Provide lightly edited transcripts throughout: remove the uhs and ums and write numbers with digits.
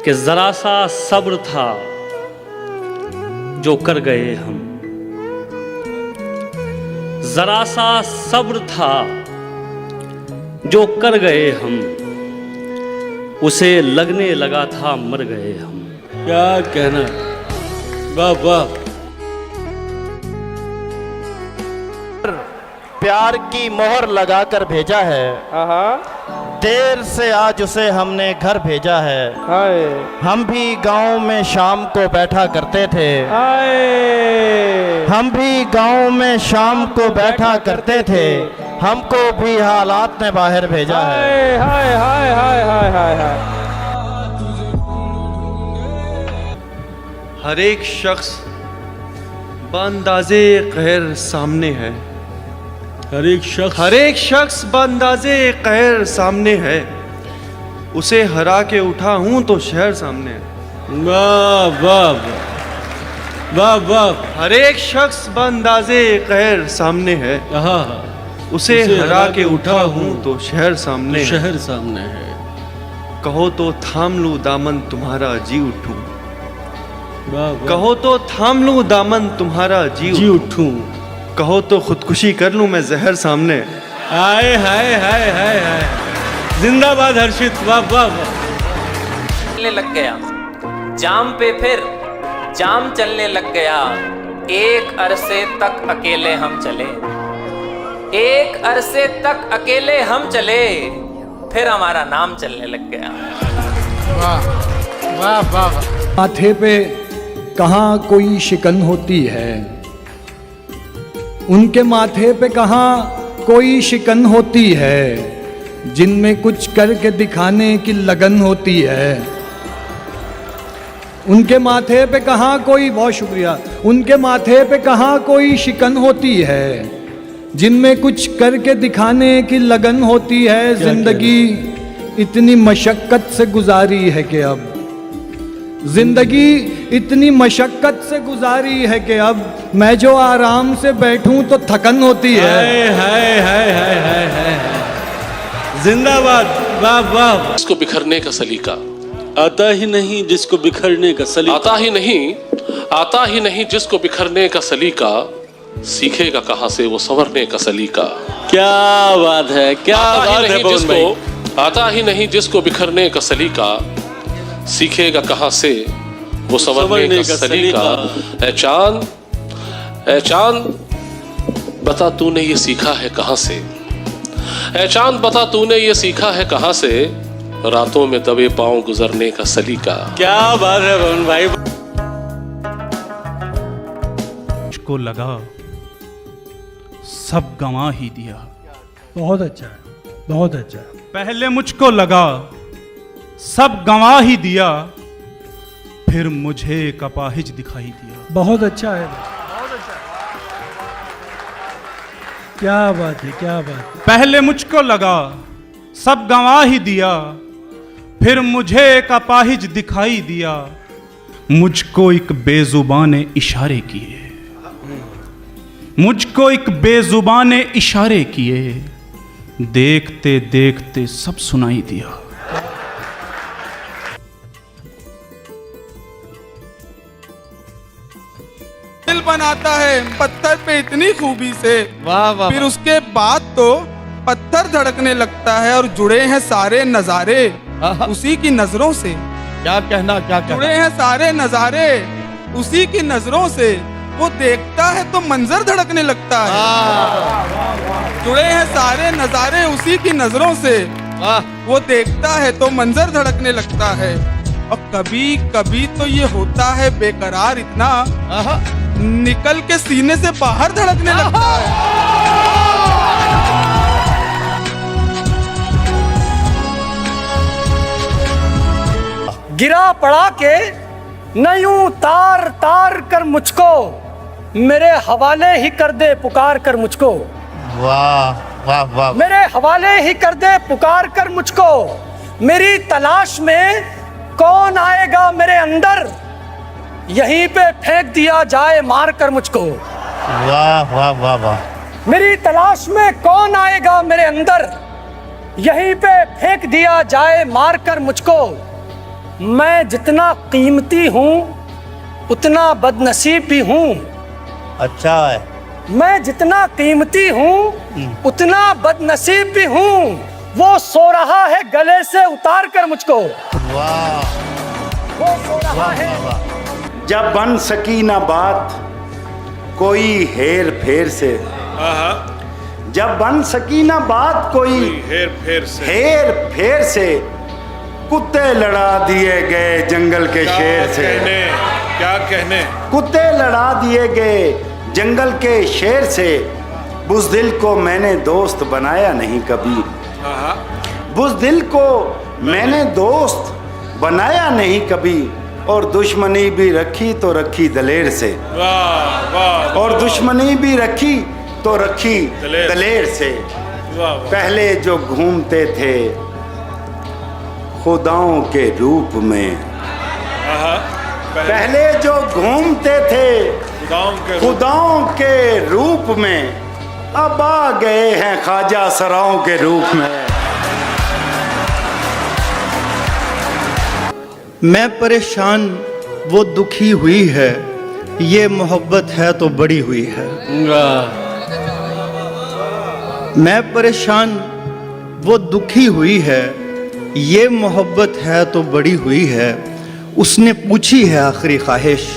कि जरा सा सब्र था जो कर गए हम, जरा सा सब्र था जो कर गए हम, उसे लगने लगा था मर गए हम। क्या कहना, वाह वाह। प्यार की मोहर लगाकर भेजा है, देर से आज उसे हमने घर भेजा है। हम भी गांव में शाम को बैठा करते थे, हम भी गांव में शाम को बैठा करते थे, हमको भी हालात ने बाहर भेजा है। हाय हाय हाय हाय हाय हाय। हर एक शख्स बंदाजे कहर सामने है, हर एक शख्स बंदाजे कहर सामने है, उसे हरा के उठा हूं तो शहर सामने है। वाह वाह वाह वाह। हर एक शख्स बंदाजे कहर सामने है, उसे हरा के उठा हूं तो शहर सामने है। कहो तो थाम लूं दामन तुम्हारा जी उठूं, कहो तो थाम लूं दामन तुम्हारा जी उठूं, कहो तो खुदकुशी कर लूं मैं जहर सामने। हाय हाय हाय हाय हाय। जिंदाबाद हर्षित, वाह वाह वाह। चलने लग गया जाम पे, फिर जाम चलने लग गया, एक अरसे तक अकेले हम चले, एक अरसे तक अकेले हम चले, फिर हमारा नाम चलने लग गया। वाह वाह वाह। माथे पे कहाँ कोई शिकन होती है, उनके माथे पे कहाँ कोई शिकन होती है, जिनमें कुछ करके दिखाने की लगन होती है। उनके माथे पे कहाँ कोई, बहुत शुक्रिया, उनके माथे पे कहाँ कोई शिकन होती है, जिनमें कुछ करके दिखाने की लगन होती है। जिंदगी इतनी मशक्कत से गुजारी है कि अब, जिंदगी इतनी मशक्कत से गुजारी है कि अब मैं जो आराम से बैठूं तो थकन होती है। हाय हाय हाय हाय हाय। जिंदाबाद, वाह वाह। जिसको बिखरने का सलीका आता ही नहीं, जिसको बिखरने का सलीका आता ही नहीं जिसको बिखरने का सलीका, सीखेगा कहाँ से वो संवरने का सलीका। क्या बात है, क्या बात है पवन भाई। आता ही नहीं जिसको बिखरने का सलीका, सीखेगा कहाँ से वो संवरने का सलीका। ऐ चांद बता तूने ये सीखा है कहाँ से, ऐ चांद बता तूने ये सीखा है कहाँ से, रातों में दबे पांव गुजरने का सलीका। क्या बात है पवन भाई। मुझको लगा सब गंवा ही दिया। बहुत अच्छा है, बहुत अच्छा है। पहले मुझको लगा सब गंवा ही दिया, फिर मुझे एक अपाहिज दिखाई दिया। बहुत अच्छा है, क्या बात है, क्या बात है। पहले मुझको लगा सब गंवा ही दिया, फिर मुझे एक अपाहिज दिखाई दिया, मुझको एक बेजुबान ने इशारे किए, मुझको एक बेजुबान ने इशारे किए, देखते देखते सब सुनाई दिया। दिल बनाता है पत्थर पे इतनी खूबी से, वाह वाह। फिर उसके बाद तो पत्थर धड़कने लगता है, और जुड़े हैं सारे नजारे उसी की नजरों से। क्या कहना, क्या कहना। जुड़े हैं सारे नजारे उसी की नजरों से, वो देखता है तो मंजर धड़कने लगता है। जुड़े हैं सारे नजारे उसी की नजरों से, वो देखता है तो मंजर धड़कने लगता है। और कभी कभी तो ये होता है बेकरार इतना, निकल के सीने से बाहर धड़कने लगता है। गिरा पड़ा के न यूं तार तार कर मुझको, मेरे हवाले ही कर दे पुकार कर मुझको। वाह वाह वाह। मेरे हवाले ही कर दे पुकार कर मुझको, मेरी तलाश में कौन आएगा मेरे अंदर, यहीं पे फेंक दिया जाए मार कर मुझको। वाह वाह वाह वाह। मेरी तलाश में कौन आएगा मेरे अंदर, यहीं पे फेंक दिया जाए मार कर मुझको, मैं जितना कीमती हूँ उतना बदनसीब भी हूँ। अच्छा है। मैं जितना कीमती हूँ उतना बदनसीब भी हूँ। वो सो रहा है गले से उतार कर मुझको। वाह वो सो रहा है। जब बन सकी ना बात कोई हेर फेर से, जब बन सकी ना बात कोई हेर फेर से, कुत्ते लड़ा दिए गए जंगल के शेर से। क्या कहने? कुत्ते लड़ा दिए गए जंगल के शेर से। बुज़दिल को मैंने दोस्त बनाया नहीं कभी, बुज़दिल को मैंने दोस्त बनाया नहीं कभी। और दुश्मनी भी रखी तो रखी दलेर से, और दुश्मनी भी रखी तो रखी दलेर से। पहले जो घूमते थे खुदाओं के रूप में, पहले जो घूमते थे खुदाओं के रूप में, अब आ गए हैं ख्वाजा सराओं के रूप में। मैं परेशान वो दुखी हुई है, ये मोहब्बत है तो बड़ी हुई है। मैं परेशान वो दुखी हुई है, ये मोहब्बत है तो बड़ी हुई है। उसने पूछी है आखिरी ख्वाहिश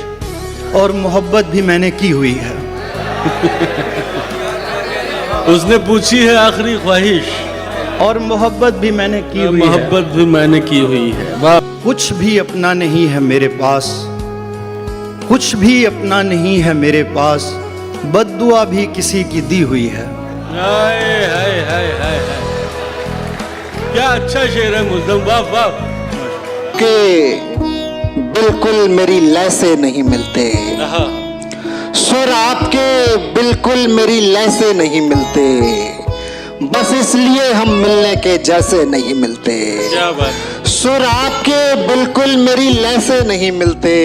और मोहब्बत भी मैंने की हुई है। उसने पूछी है आखिरी ख्वाहिश और मोहब्बत भी मैंने की हुई है। मोहब्बत भी मैंने की हुई है। वाह। कुछ भी अपना नहीं है मेरे पास, कुछ भी अपना नहीं है मेरे पास, बद्दुआ भी किसी की दी हुई है। हाय हाय हाय हाय हाय, क्या अच्छा शेर है मुल्ज़म। वाह वाह। के बिल्कुल मेरी लय से नहीं मिलते, सुर आपके बिल्कुल मेरी लय से नहीं मिलते, बस इसलिए हम मिलने के जैसे नहीं मिलते। क्या बात। सुर आपके बिल्कुल मेरी लय से नहीं मिलते,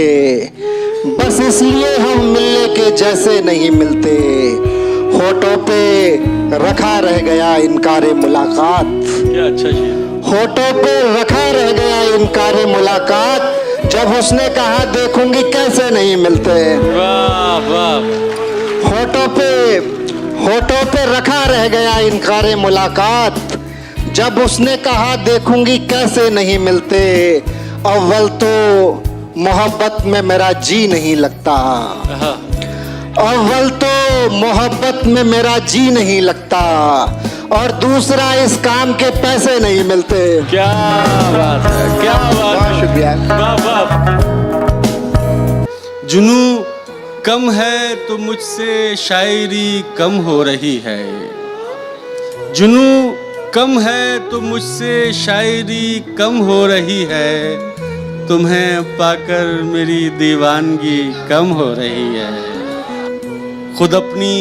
बस इसलिए हम मिलने के जैसे नहीं मिलते। होठों पे रखा रह गया इनकारे मुलाकात, क्या अच्छा शेर। होठों पे रखा रह गया इनकारे मुलाकात, जब उसने कहा देखूंगी कैसे नहीं मिलते। वाह वाह। होठों पे रखा रह गया इनकारे मुलाकात, जब उसने कहा देखूंगी कैसे नहीं मिलते। अव्वल तो मोहब्बत में मेरा जी नहीं लगता, अव्वल तो मोहब्बत में मेरा जी नहीं लगता, और दूसरा इस काम के पैसे नहीं मिलते। क्या बात है, क्या बात है। शुक्रिया। वाह वाह। जुनू कम है तो मुझसे शायरी कम हो रही है, जुनू कम है तो मुझसे शायरी कम हो रही है, तुम्हें पाकर मेरी दीवानगी कम हो रही है। खुद अपनी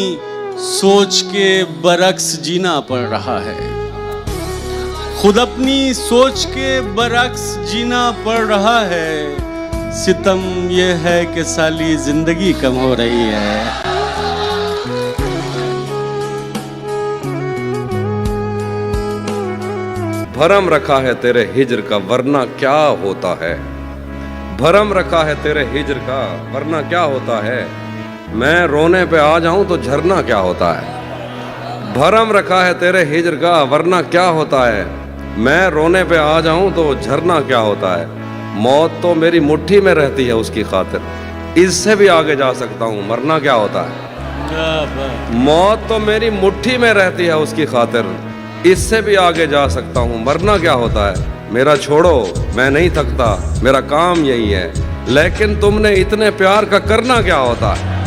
सोच के बरक्स जीना पड़ रहा है, खुद अपनी सोच के बरक्स जीना पड़ रहा है। सितम ये है कि साली जिंदगी कम हो रही है। भरम रखा है तेरे हिज्र का वरना क्या होता है, भरम रखा है तेरे हिज्र का वरना क्या होता है। मैं रोने पे आ जाऊं तो झरना क्या होता है, भरम रखा है तेरे हिज्र का वरना क्या होता है। मैं रोने पे आ जाऊं तो झरना क्या होता है। मौत तो मेरी मुट्ठी में रहती है उसकी खातिर, इससे भी आगे जा सकता हूं मरना क्या होता है। मौत तो मेरी मुट्ठी में रहती है उसकी खातिर, इससे भी आगे जा सकता हूं मरना क्या होता है। मेरा छोड़ो मैं नहीं थकता, मेरा काम यही है, लेकिन तुमने इतने प्यार का करना क्या होता है।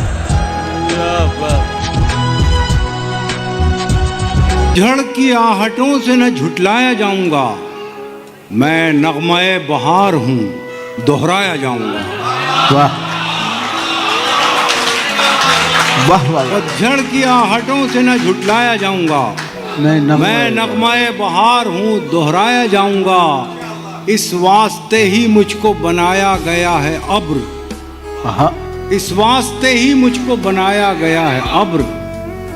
झड़ की आहटों से न झुटलाया जाऊंगा, मैं नगमाए बहार हूँ दोहराया जाऊंगा। वाह वाह वाह। झड़ की आहटों से न झुटलाया जाऊंगा, मैं नगमाए बहार हूँ दोहराया जाऊंगा। इस वास्ते ही मुझको बनाया गया है अब्र, इस वास्ते ही मुझको बनाया गया है अब्र,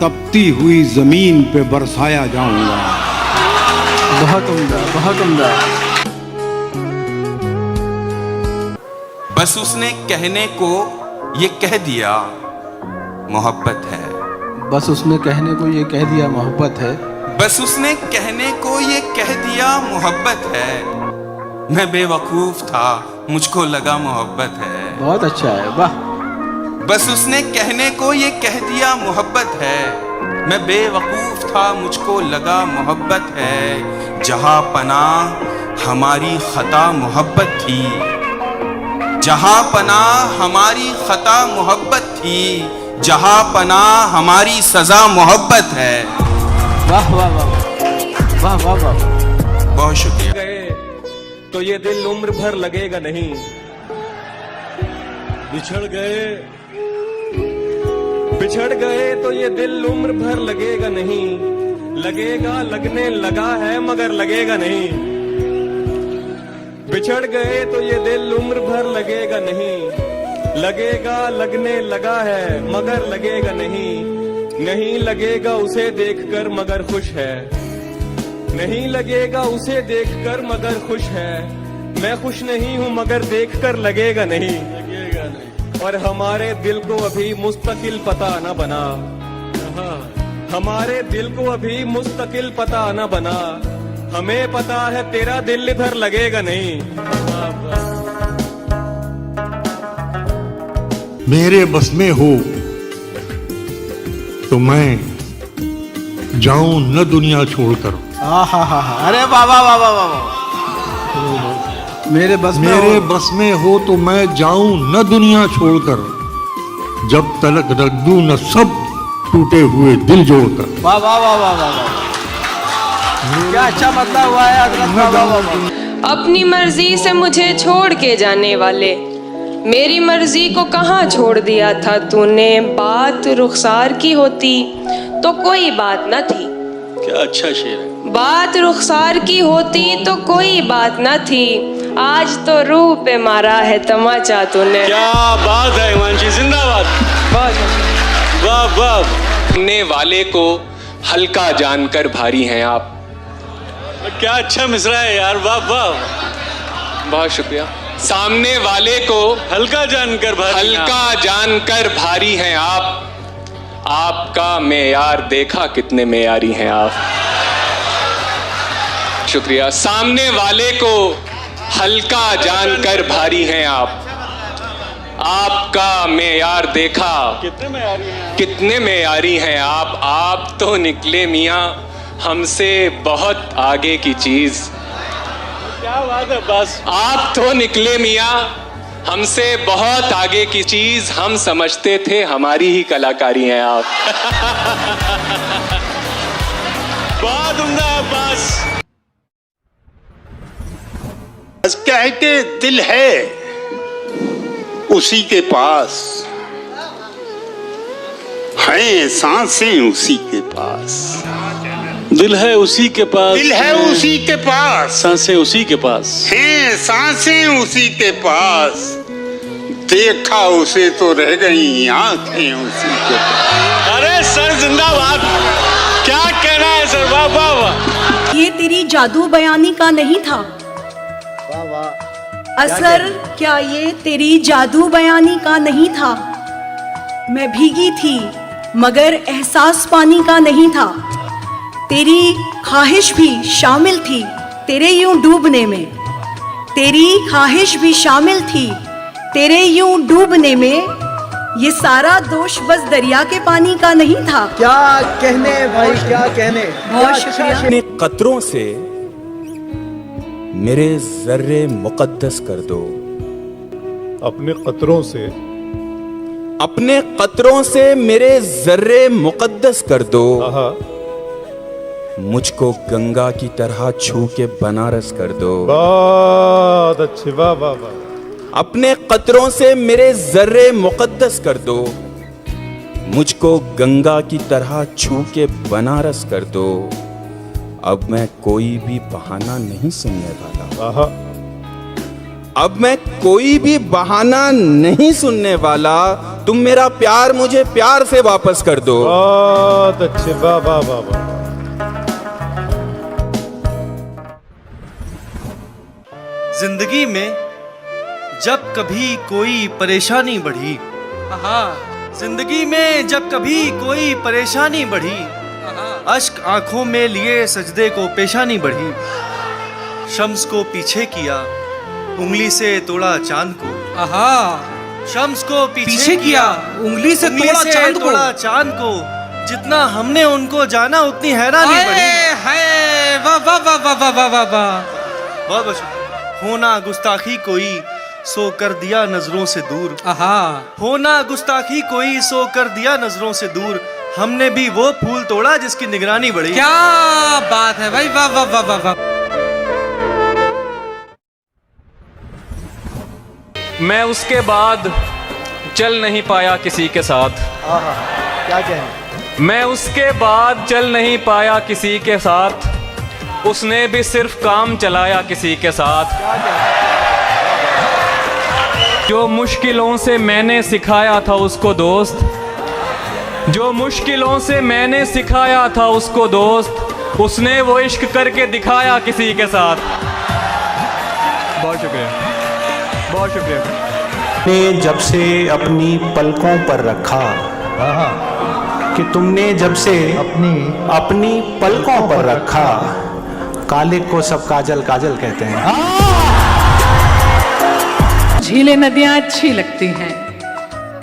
तपती हुई जमीन पे बरसाया जाऊंगा। बहुत उम्दा, बहुत उम्दा। बस उसने कहने को ये कह दिया मोहब्बत है। बस उसने कहने को ये कह दिया मोहब्बत है। बस उसने कहने को ये कह दिया मोहब्बत है। मैं बेवकूफ था, मुझको लगा मोहब्बत है। बहुत अच्छा है, वाह। बस उसने कहने को ये कह दिया मोहब्बत है। मैं बेवकूफ था, मुझको लगा मोहब्बत है। जहां पनाह हमारी खता मोहब्बत थी, जहां पनाह हमारी खता मोहब्बत थी, जहां पनाह हमारी सजा मोहब्बत है। वाह वाह वाह वाह वाह वाह। बहुत शुक्रिया। गए तो ये दिल उम्र भर लगेगा नहीं, बिछड़ गए तो ये दिल उम्र भर लगेगा नहीं, लगेगा लगने लगा है मगर लगेगा नहीं। बिछड़ गए तो ये दिल उम्र भर लगेगा नहीं, लगेगा लगने लगा है मगर लगेगा नहीं। नहीं लगेगा उसे देखकर मगर खुश है, नहीं लगेगा उसे देखकर मगर खुश है। मैं खुश नहीं हूं मगर देखकर लगेगा नहीं, और हमारे दिल को अभी मुस्तकिल पता न बना, हमारे दिल को अभी मुस्तकिल पता न बना। हमें पता है तेरा दिल इधर लगेगा नहीं। मेरे बस में हो तो मैं जाऊं न दुनिया छोड़कर। अरे वाह वाह वाह वाह वाह। मेरे बस में हो तो मैं जाऊं न दुनिया छोड़कर, जब तलक रख दूं न सब टूटे हुए दिल जोड़कर। वाह वाह वाह वाह वाह। क्या अच्छा मतलब हुआ है हजरत। वाह वाह वाह। अपनी मर्जी से मुझे छोड़ के जाने वाले, मेरी मर्जी को कहाँ छोड़ दिया था तूने। बात रुखसार की होती तो कोई बात न थी। क्या अच्छा शेर है। बात रुखसार की होती तो कोई बात न थी, आज तो रूह पे मारा है तमाचा तूने। क्या बात है हिमांशी, जिंदाबाद। वाह वाह। सामने वाले को हल्का जानकर भारी हैं आप। क्या अच्छा मिसरा है यार, वाह वाह। बहुत शुक्रिया। सामने वाले को हल्का जानकर भारी हैं आप। आपका मेयार देखा कितने मेयारी हैं आप। शुक्रिया। सामने वाले को हल्का जानकर भारी हैं आप। आपका मेयार देखा कितने मेयारी हैं आप। आप तो निकले मियाँ हमसे बहुत आगे की चीज। क्या बात है। बस आप तो निकले मियाँ हमसे बहुत आगे की चीज। हम समझते थे हमारी ही कलाकारी हैं आप। बहुत उम्दा है। बस कहते दिल है उसी के पास, हैं सांसें उसी के पास। दिल है उसी के पास, दिल है उसी के पास, सांसें उसी के पास, हैं सांसें उसी के पास। देखा उसे तो रह गई आंखें उसी के पास। अरे सर जिंदाबाद। क्या कहना है सर, वाह वाह वाह। ये तेरी जादू बयानी का नहीं था असर, क्या ये तेरी जादू बयानी का नहीं था। मैं भीगी थी मगर एहसास पानी का नहीं था। तेरी ख्वाहिश भी शामिल थी तेरे यूं डूबने में, तेरी ख्वाहिश भी शामिल थी तेरे यूं डूबने में। ये सारा दोष बस दरिया के पानी का नहीं था। क्या कहने भाई, क्या कहने। बहुत शुक्रिया। अपने कतरों से मेरे जर्रे मुकद्दस कर दो। अपने कतरों से मेरे जर्रे मुकद्दस कर दो। मुझको गंगा की तरह छू के बनारस कर दो। बहुत अच्छी, वाह वाह वाह। अपने कतरों से मेरे जर्रे मुकद्दस कर दो। मुझको गंगा की तरह छू के बनारस कर दो। अब मैं कोई भी बहाना नहीं सुनने वाला। अब मैं कोई भी बहाना नहीं सुनने वाला। तुम मेरा प्यार मुझे प्यार से वापस कर दो। बहुत अच्छे, वाह वाह वाह वाह। जिंदगी में जब कभी कोई परेशानी बढ़ी, जिंदगी में जब कभी कोई परेशानी बढ़ी, अश्क आंखों में लिए सजदे को पेशानी बढ़ी, शम्स को पीछे किया उंगली से तोड़ा चांद को, शम्स को पीछे किया उंगली से तोड़ा चांद को, जितना हमने उनको जाना उतनी हैरानी बढ़ी। वाह वाह वाह वाह वाह वाह वाह वाह। बहुत बहुत शुक्रिया। होना गुस्ताखी कोई सो कर दिया नजरों से दूर, होना गुस्ताखी कोई सो कर दिया नजरों से दूर, हमने भी वो फूल तोड़ा जिसकी निगरानी बढ़ी। क्या बात है भाई, वाह वाह वाह वाह वाह। मैं उसके बाद चल नहीं पाया किसी के साथ, क्या कहें? मैं उसके बाद चल नहीं पाया किसी के साथ, उसने भी सिर्फ काम चलाया किसी के साथ। जो मुश्किलों से मैंने सिखाया था उसको दोस्त, जो मुश्किलों से मैंने सिखाया था उसको दोस्त, उसने वो इश्क करके दिखाया किसी के साथ। बहुत शुक्रिया, बहुत शुक्रिया। ने जब से अपनी पलकों पर रखा, कि तुमने जब से अपनी पलकों पर रखा, काले को सब काजल काजल कहते हैं। झीलें नदियाँ अच्छी लगती हैं,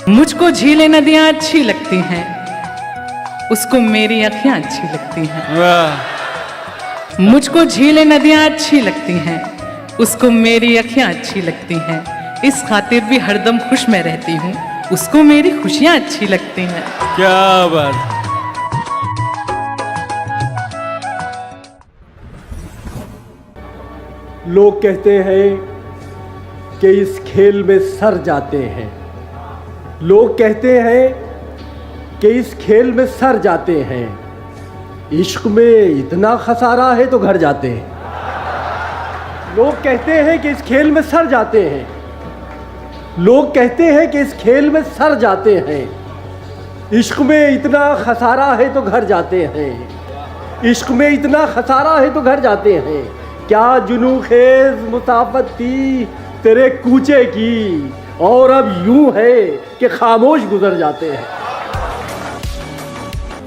मुझको झीलें नदियाँ अच्छी लगती हैं, उसको मेरी अखियाँ अच्छी लगती हैं। मुझको झीलें नदियाँ अच्छी लगती हैं, उसको मेरी अखियाँ अच्छी लगती हैं, इस खातिर भी हरदम खुश मैं रहती हूँ, उसको मेरी खुशियाँ अच्छी लगती हैं। क्या बात। लोग कहते हैं कि इस खेल में सर जाते हैं, लोग कहते हैं कि इस खेल में सर जाते हैं, इश्क में इतना खसारा है तो घर जाते हैं। लोग कहते हैं कि इस खेल में सर जाते हैं, लोग कहते हैं कि इस खेल में सर जाते हैं, इश्क में इतना खसारा है तो घर जाते हैं, इश्क में इतना खसारा है तो घर जाते हैं। क्या जुनू खेज मुसाफत थी तेरे कूचे की, और अब यूं है कि खामोश गुजर जाते हैं।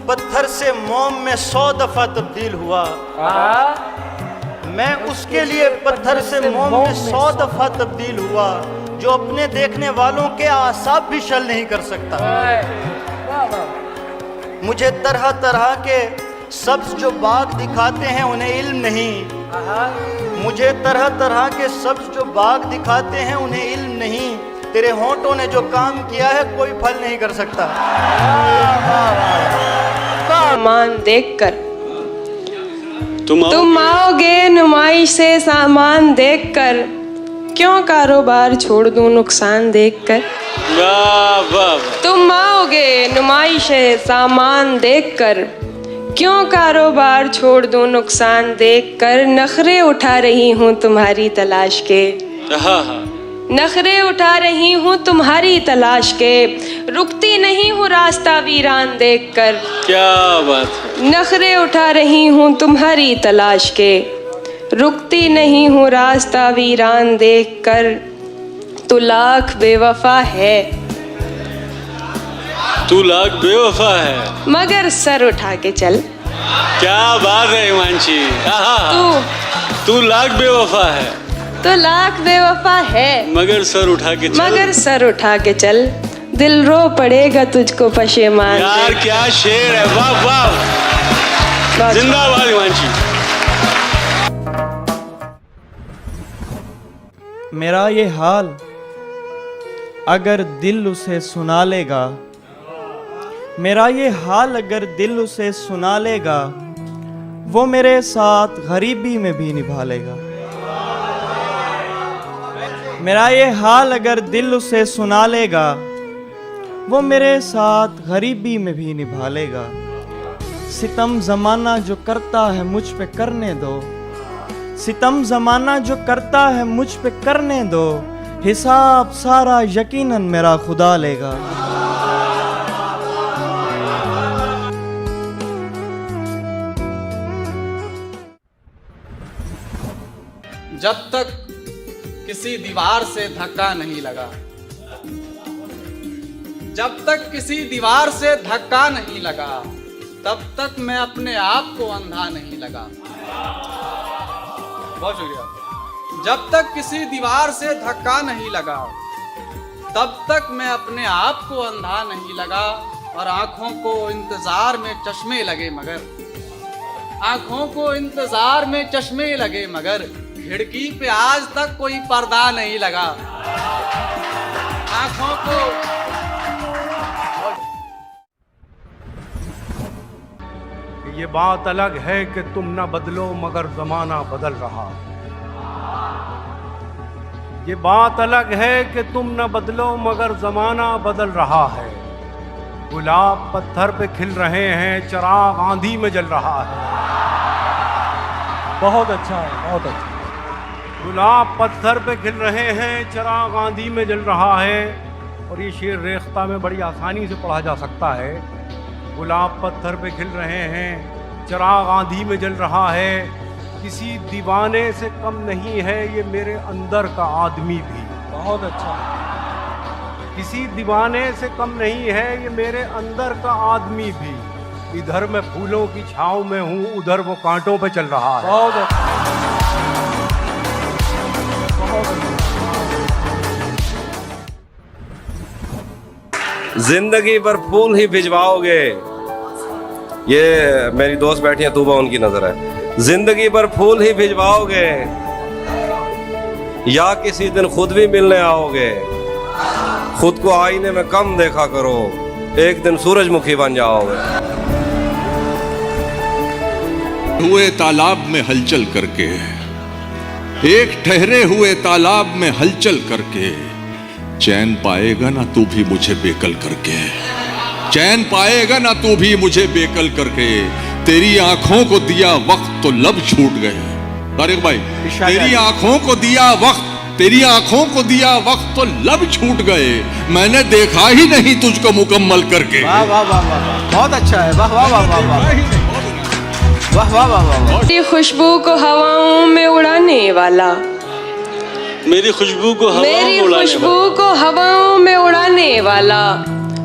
पत्थर से मोम में 100 दफा तब्दील हुआ, मैं उसके लिए पत्थर से मोम में 100 दफा तब्दील हुआ, जो अपने देखने वालों के आसाब भी शल नहीं कर सकता। मुझे तरह तरह के सब्ज जो बाग दिखाते हैं उन्हें इल्म नहीं, मुझे तरह तरह के सब्ज जो बाग दिखाते हैं उन्हें इल्म नहीं, तेरे होंठों ने जो काम किया है कोई फल नहीं कर सकता। सामान देखकर तुम आओगे, नुमाइश से सामान देखकर, क्यों कारोबार छोड़ दूं नुकसान देखकर। तुम आओगे नुमाइश से सामान देखकर, क्यों कारोबार छोड़ दूं नुकसान देखकर। नखरे उठा रही हूँ तुम्हारी तलाश के, नखरे उठा रही हूँ तुम्हारी तलाश के, रुकती नहीं हूँ रास्ता वीरान देखकर। क्या बात है। नखरे उठा रही हूँ तुम्हारी तलाश के, रुकती नहीं हूँ रास्ता वीरान देखकर। तू लाख बेवफा है, तू लाख बेवफा है, मगर सर उठा के चल। क्या बात है हिमांशी। तू लाख बेवफा है, तो लाख बेवफा है, मगर सर उठा के चल, मगर सर उठा के चल। दिल रो पड़ेगा तुझको पशेमान। यार क्या शेर है, वाह वाह, जिंदाबाद हिमांशी। मेरा ये हाल अगर दिल उसे सुना लेगा, मेरा ये हाल अगर दिल उसे सुना लेगा, वो मेरे साथ गरीबी में भी निभा लेगा। मेरा ये हाल अगर दिल उसे सुना लेगा, वो मेरे साथ गरीबी में भी निभा लेगा। सितम ज़माना जो करता है मुझ पे करने दो, सितम ज़माना जो करता है मुझ पे करने दो, हिसाब सारा यकीनन मेरा खुदा लेगा। जब तक किसी दीवार से धक्का नहीं लगा, जब तक किसी दीवार से धक्का नहीं लगा, तब तक मैं अपने आप को अंधा नहीं लगा। बहुत शुक्रिया। जब तक किसी दीवार से धक्का नहीं लगा, तब तक मैं अपने आप को अंधा नहीं लगा। और आंखों को इंतजार में चश्मे लगे मगर, आंखों को इंतजार में चश्मे लगे मगर, खिड़की पे आज तक कोई पर्दा नहीं लगा। आंखों को ये बात अलग है कि तुम ना बदलो मगर जमाना बदल रहा। ये बात अलग है कि तुम न बदलो मगर जमाना बदल रहा है। गुलाब पत्थर पे खिल रहे हैं, चिराग आंधी में जल रहा है। बहुत अच्छा है, बहुत अच्छा। गुलाब पत्थर पे खिल रहे हैं, चिराग आंधी में जल रहा है। और ये शेर रेख्ता में बड़ी आसानी से पढ़ा जा सकता है। गुलाब पत्थर पे खिल रहे हैं, चिराग आंधी में जल रहा है। किसी दीवाने से कम नहीं है ये मेरे अंदर का आदमी भी। बहुत अच्छा। किसी दीवाने से कम नहीं है ये मेरे अंदर का आदमी भी। इधर मैं फूलों की छांव में हूँ, उधर वो कांटों पे चल रहा है। बहुत अच्छा। जिंदगी पर फूल ही भिजवाओगे, ये मेरी दोस्त बैठी है तूबा, उनकी नजर है। जिंदगी पर फूल ही भिजवाओगे या किसी दिन खुद भी मिलने आओगे। खुद को आईने में कम देखा करो, एक दिन सूरजमुखी बन जाओगे। हुए तालाब में हलचल करके, एक ठहरे हुए तालाब में हलचल करके, चैन पाएगा ना तू भी मुझे बेकल करके। चैन पाएगा ना तू भी मुझे बेकल करके। तेरी आंखों को दिया वक्त तो लब छूट गए। तारिक भाई, तेरी आंखों को दिया वक्त, तेरी आंखों को दिया वक्त तो लब छूट गए। मैंने देखा ही नहीं तुझको मुकम्मल करके। वाह वाह वाह वाह, बहुत अच्छा है। वाह वाह वाह वाह वाह वाह वाह वाह वाह। मेरी खुशबू को हवाओं में उड़ाने वाला, मेरी खुशबू को हवाओं में उड़ाने वाला,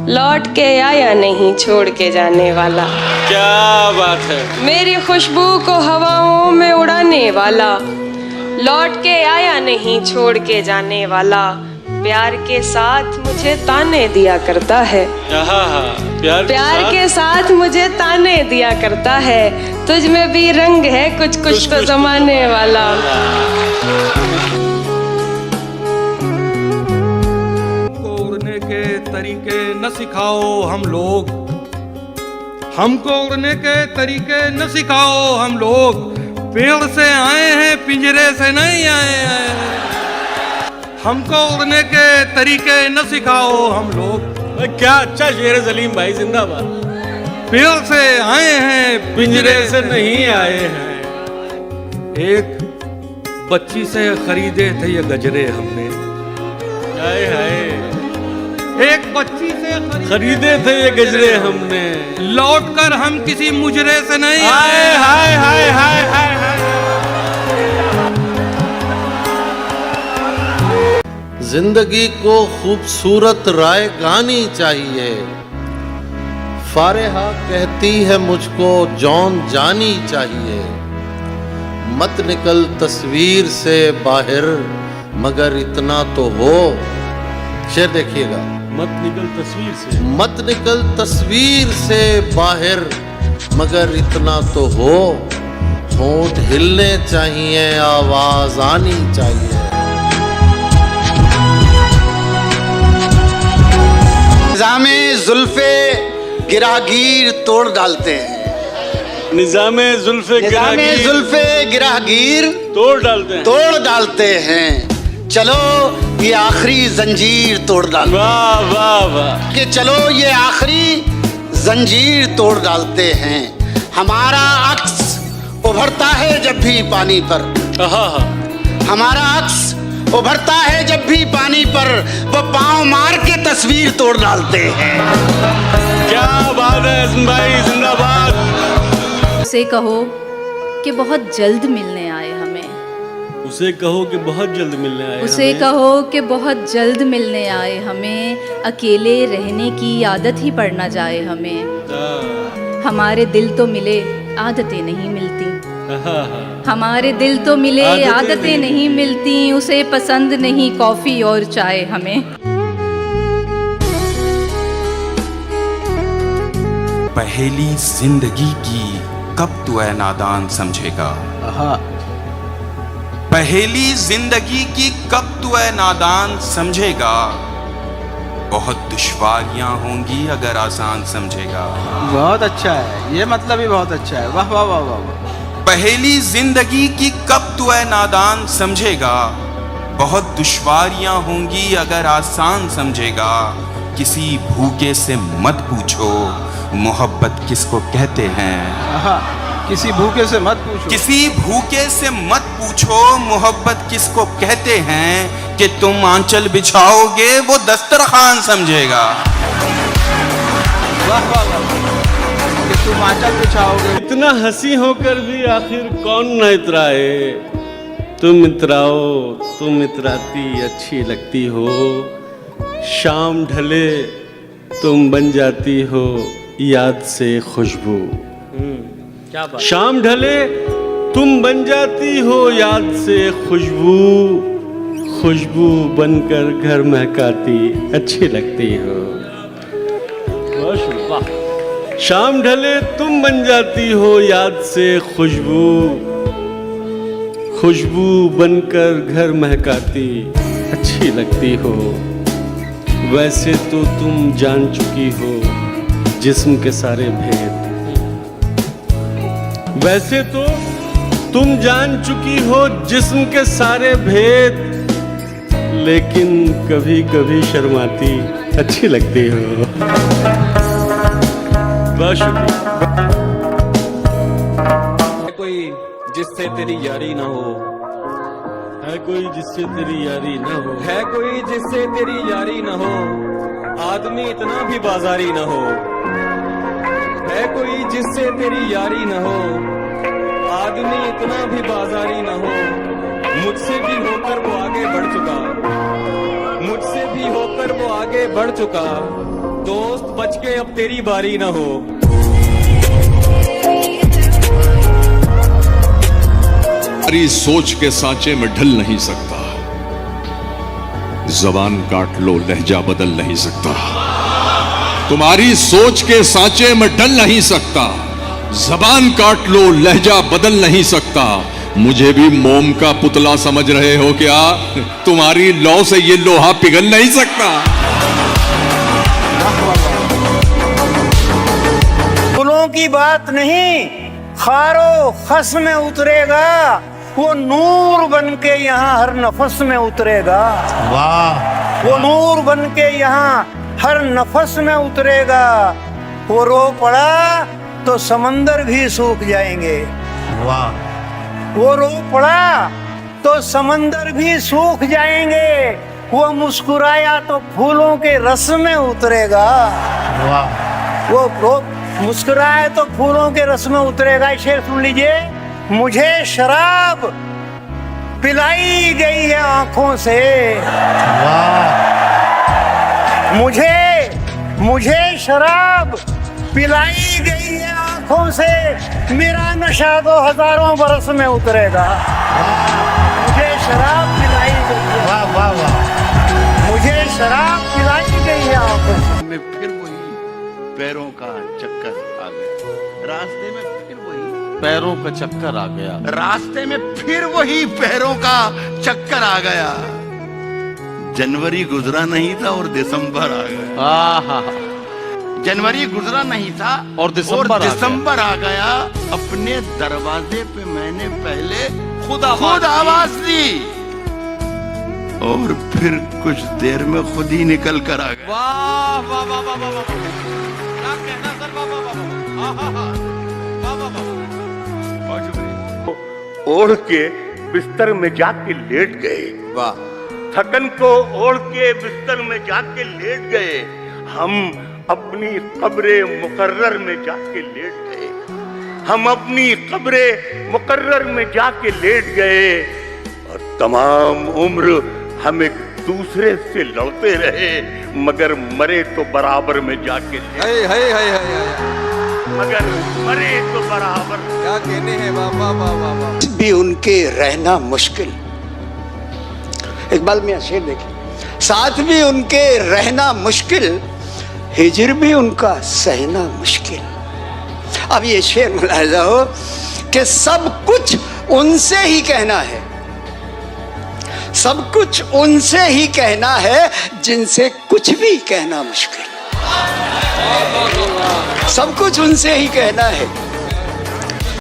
लौट के आया नहीं छोड़ के जाने वाला। क्या बात है। मेरी खुशबू को हवाओं में उड़ाने वाला, लौट के आया नहीं छोड़ के जाने वाला। प्यार के साथ मुझे ताने दिया करता है, प्यार के साथ मुझे ताने दिया करता है। तुझ में भी रंग है कुछ कुछ तो जमाने वाला। उड़ने के तरीके न सिखाओ हम लोग, हमको उड़ने के तरीके न सिखाओ हम लोग। पेड़ से आए हैं पिंजरे से नहीं आए हैं। हमको उड़ने के तरीके न सिखाओ हम लोग। क्या अच्छा शेर है सलीम भाई, जिंदाबाद। पेड़ से आए हैं पिंजरे से नहीं आए हैं। एक बच्ची से खरीदे थे ये गजरे हमने, हाय हाय। एक बच्ची से खरीदे थे ये गजरे हमने, लौट कर हम किसी मुजरे से नहीं हाय हाय हाय हाय हाय। जिंदगी को खूबसूरत राय गानी चाहिए। फारेहा कहती है मुझको जौन जानी चाहिए। मत निकल तस्वीर से बाहर मगर इतना तो हो। शेर देखिएगा। मत निकल तस्वीर से, मत निकल तस्वीर से बाहर मगर इतना तो हो। होंठ हिलने चाहिए, आवाज आनी चाहिए। निज़ामे जुल्फे गिरागीर तोड़ डालते हैं। निज़ामे जुल्फे गिरागीर तोड़ डालते हैं। चलो ये आखिरी जंजीर तोड़ डालते हैं। वाह वाह वाह। कि चलो ये आखिरी जंजीर तोड़ डालते हैं। हमारा अक्स उभरता है जब भी पानी पर, हमारा अक्स उभरता है जब भी पानी पर। वो पांव मार के तस्वीर तोड़ डालते हैं। क्या बात है भाई, जिंदाबाद। उसे कहो कि बहुत जल्द मिलने आए हमें। उसे कहो कि बहुत जल्द मिलने आए उसे हमें। कहो कि बहुत जल्द मिलने आए हमें, अकेले रहने की आदत ही पड़ ना जाए हमें। हमारे दिल तो मिले आदतें नहीं मिलती, हमारे दिल तो मिले आदतें नहीं मिलती, उसे पसंद नहीं कॉफ़ी और चाय हमें। पहेली जिंदगी की कब तू है नादान समझेगा, पहेली जिंदगी की कब तू है नादान समझेगा, बहुत दुश्वारियां होंगी अगर आसान समझेगा। बहुत अच्छा है, ये मतलब ही बहुत अच्छा है। वाह वाह वाह वाह वाह। पहेली जिंदगी की कब तू है नादान समझेगा, बहुत दुश्वारियां होंगी अगर आसान समझेगा। किसी भूखे से मत पूछो मोहब्बत किसको कहते हैं, किसी भूखे से मत पूछो, किसी भूखे से मत पूछो मोहब्बत किसको कहते हैं, कि तुम आंचल बिछाओगे वो दस्तरखान समझेगा। वाह वाह वाह, कि तुम आंचल बिछाओगे। इतना हंसी होकर भी आखिर कौन न इतराए, तुम इतराओ तुम इतराती अच्छी लगती हो, शाम ढले तुम बन जाती हो याद से खुशबू। क्या बात। शाम ढले तुम बन जाती हो याद से खुशबू, खुशबू बनकर घर महकाती अच्छी लगती हो। वाह। शाम ढले तुम बन जाती हो याद से खुशबू, खुशबू बनकर घर महकाती अच्छी लगती हो। वैसे तो तुम जान चुकी हो जिस्म के सारे भेद, वैसे तो तुम जान चुकी हो जिस्म के सारे भेद, लेकिन कभी कभी शर्माती अच्छी लगती हो। बहुत शुक्रिया। कोई जिससे तेरी यारी ना हो, है कोई जिससे तेरी यारी ना हो, है कोई जिससे तेरी यारी ना हो, आदमी इतना भी बाजारी ना हो। है कोई जिससे तेरी यारी ना हो, आदमी इतना भी बाजारी ना हो। मुझसे भी होकर वो आगे बढ़ चुका, मुझसे भी होकर वो आगे बढ़ चुका, दोस्त बच के अब तेरी बारी ना हो। हमारी सोच के सांचे में ढल नहीं सकता, जबान काट लो लहजा बदल नहीं सकता। तुम्हारी सोच के सांचे में ढल नहीं सकता, जबान काट लो लहजा बदल नहीं सकता। मुझे भी मोम का पुतला समझ रहे हो क्या, तुम्हारी लौ से ये लोहा पिघल नहीं सकता। फूलों की बात नहीं, खारो खस में उतरेगा, वो नूर बन के यहाँ हर नफस में उतरेगा। वाह। वो नूर बन के यहाँ हर नफस में उतरेगा। वो रो पड़ा तो समंदर भी सूख जाएंगे। वाह। वो रो पड़ा तो समंदर भी सूख जाएंगे। वो मुस्कुराया तो फूलों के रस में उतरेगा। वाह। वो मुस्कुराए तो फूलों के रस में उतरेगा। शेर सुन लीजिए। मुझे शराब पिलाई गई है आंखों से। वाह। मुझे शराब पिलाई गई है आंखों से, मेरा नशा तो हजारों बरस में उतरेगा। मुझे शराब पिलाई गई है। वाह वाह वाह। मुझे शराब पिलाई गई है आंखों से। में फिर वही पैरों का चक्कर आ गया, रास्ते में फिर वही पैरों का चक्कर आ गया, रास्ते में फिर वही पैरों का चक्कर आ गया। जनवरी गुजरा नहीं था और दिसंबर आ गया। जनवरी गुजरा नहीं था और दिसंबर आ गया। अपने दरवाजे पे मैंने पहले खुद आवाज दी और फिर कुछ देर में खुद ही निकल कर आ गया। वाह वाह वाह वाह वाह, क्या कहना सर, वाह वाह वाह वाह वाह वाह। ओढ़ के बिस्तर में जाके लेट गए। वाह। थकन को ओढ़ के बिस्तर में जाके लेट गए। हम अपनी कब्रे मुकर्रर में जाके लेट गए। हम अपनी कब्रे मुकर्रर में जाके लेट गए और तमाम उम्र हम एक दूसरे से लड़ते रहे, मगर मरे तो बराबर में जाके मगर मरे तो बराबर। क्या कहने हैं वाह भी उनके रहना मुश्किल। इकबाल मियां शेर देखिए, साथ भी उनके रहना मुश्किल, हिजर भी उनका सहना मुश्किल। अब ये शेर मुलाहिजा हो कि सब कुछ उनसे ही कहना है, सब कुछ उनसे ही कहना है जिनसे कुछ भी कहना मुश्किल। सब कुछ उनसे ही कहना है